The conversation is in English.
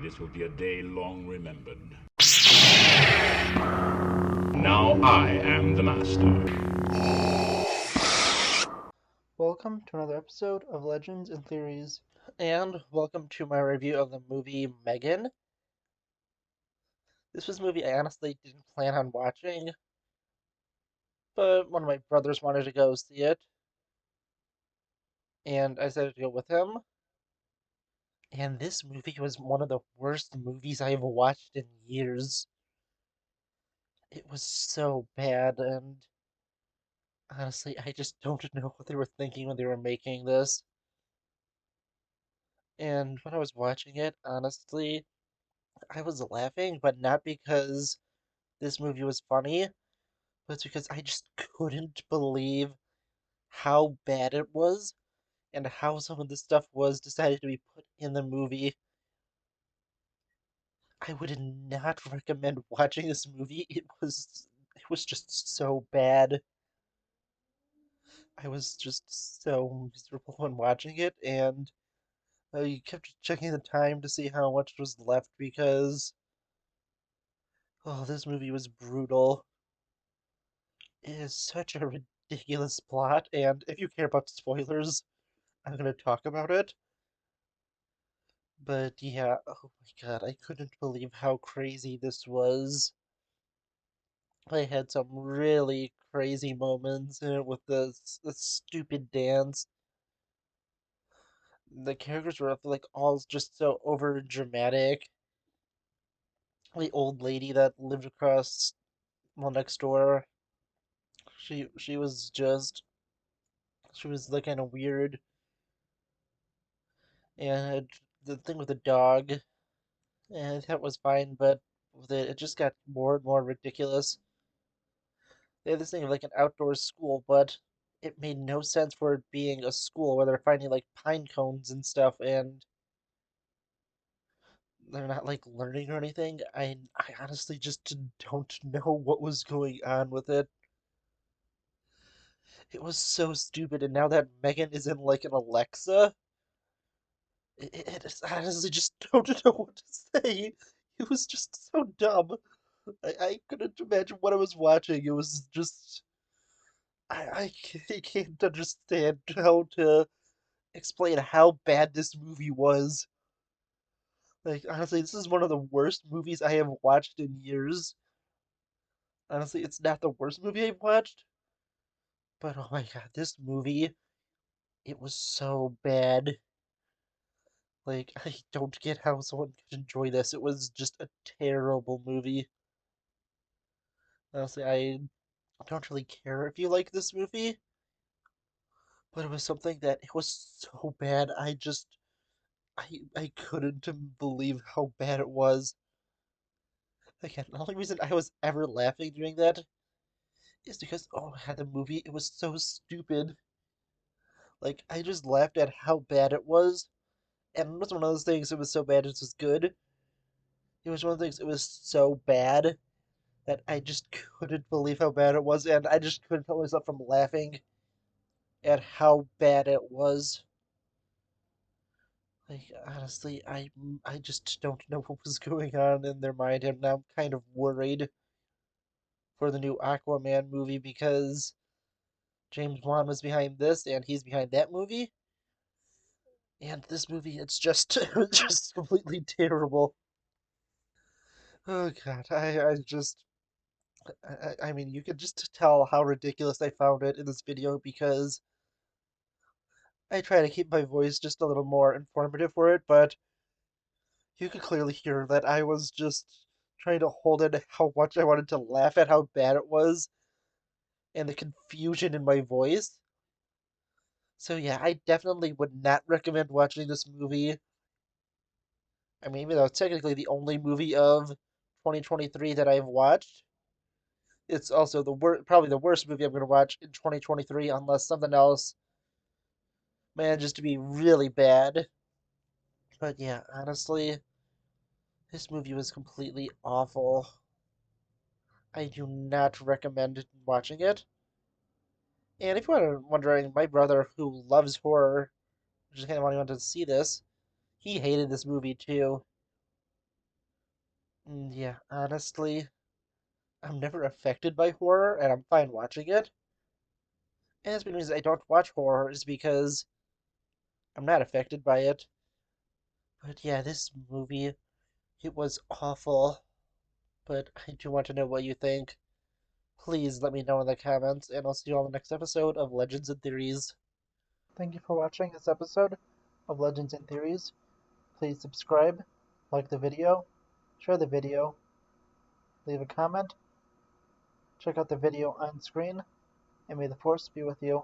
This will be a day long remembered. Now I am the master. Welcome to another episode of Legends and Theories, and welcome to my review of the movie M3gan. This was a movie I honestly didn't plan on watching, but one of my brothers wanted to go see it, and I decided to go with him. And this movie was one of the worst movies I have watched in years. It was so bad, and honestly, I just don't know what they were thinking when they were making this. And when I was watching it, honestly, I was laughing, but not because this movie was funny, but it's because I just couldn't believe how bad it was and how some of the stuff was decided to be put in the movie. I would not recommend watching this movie. It was just so bad. I was just so miserable when watching it, and I kept checking the time to see how much was left because this movie was brutal. It is such a ridiculous plot, and if you care about spoilers, I'm gonna talk about it. But yeah, oh my god, I couldn't believe how crazy this was. I had some really crazy moments with the stupid dance. The characters were like all just so over dramatic. The old lady that lived across, well, next door, she was like kind of weird, and the thing with the dog, and that was fine, but it just got more and more ridiculous. They had this thing of like an outdoor school, but it made no sense for it being a school where they're finding like pine cones and stuff, and they're not like learning or anything. I honestly just don't know what was going on with it. It was so stupid, and now that M3gan is in like an Alexa, I honestly just don't know what to say. It was just so dumb. I couldn't imagine what I was watching. It was just I can't understand how to explain how bad this movie was. Like, honestly, this is one of the worst movies I have watched in years. Honestly, it's not the worst movie I've watched, but oh my god, this movie, it was so bad. Like, I don't get how someone could enjoy this. It was just a terrible movie. Honestly, I don't really care if you like this movie, but it was something that it was so bad. I couldn't believe how bad it was. Again, the only reason I was ever laughing during that is because, oh my god, the movie, it was so stupid. Like, I just laughed at how bad it was. And it was one of those things, it was so bad it was good. It was one of those things, it was so bad that I just couldn't believe how bad it was, and I just couldn't help myself from laughing at how bad it was. Like, honestly, I just don't know what was going on in their mind, and now I'm kind of worried for the new Aquaman movie because James Wan was behind this, and he's behind that movie. And this movie, it's just just completely terrible. Oh god, I mean, you could just tell how ridiculous I found it in this video because I try to keep my voice just a little more informative for it, but you could clearly hear that I was just trying to hold in how much I wanted to laugh at how bad it was and the confusion in my voice. So yeah, I definitely would not recommend watching this movie. I mean, even though it's technically the only movie of 2023 that I've watched, it's also probably the worst movie I'm going to watch in 2023 unless something else manages to be really bad. But yeah, honestly, this movie was completely awful. I do not recommend watching it. And if you are wondering, my brother, who loves horror, just kind of wanted to see this, he hated this movie too. Yeah, honestly, I'm never affected by horror, and I'm fine watching it. And it's because I don't watch horror is because I'm not affected by it. But yeah, this movie, it was awful. But I do want to know what you think. Please let me know in the comments, and I'll see you on the next episode of Legends and Theories. Thank you for watching this episode of Legends and Theories. Please subscribe, like the video, share the video, leave a comment, check out the video on screen, and may the Force be with you.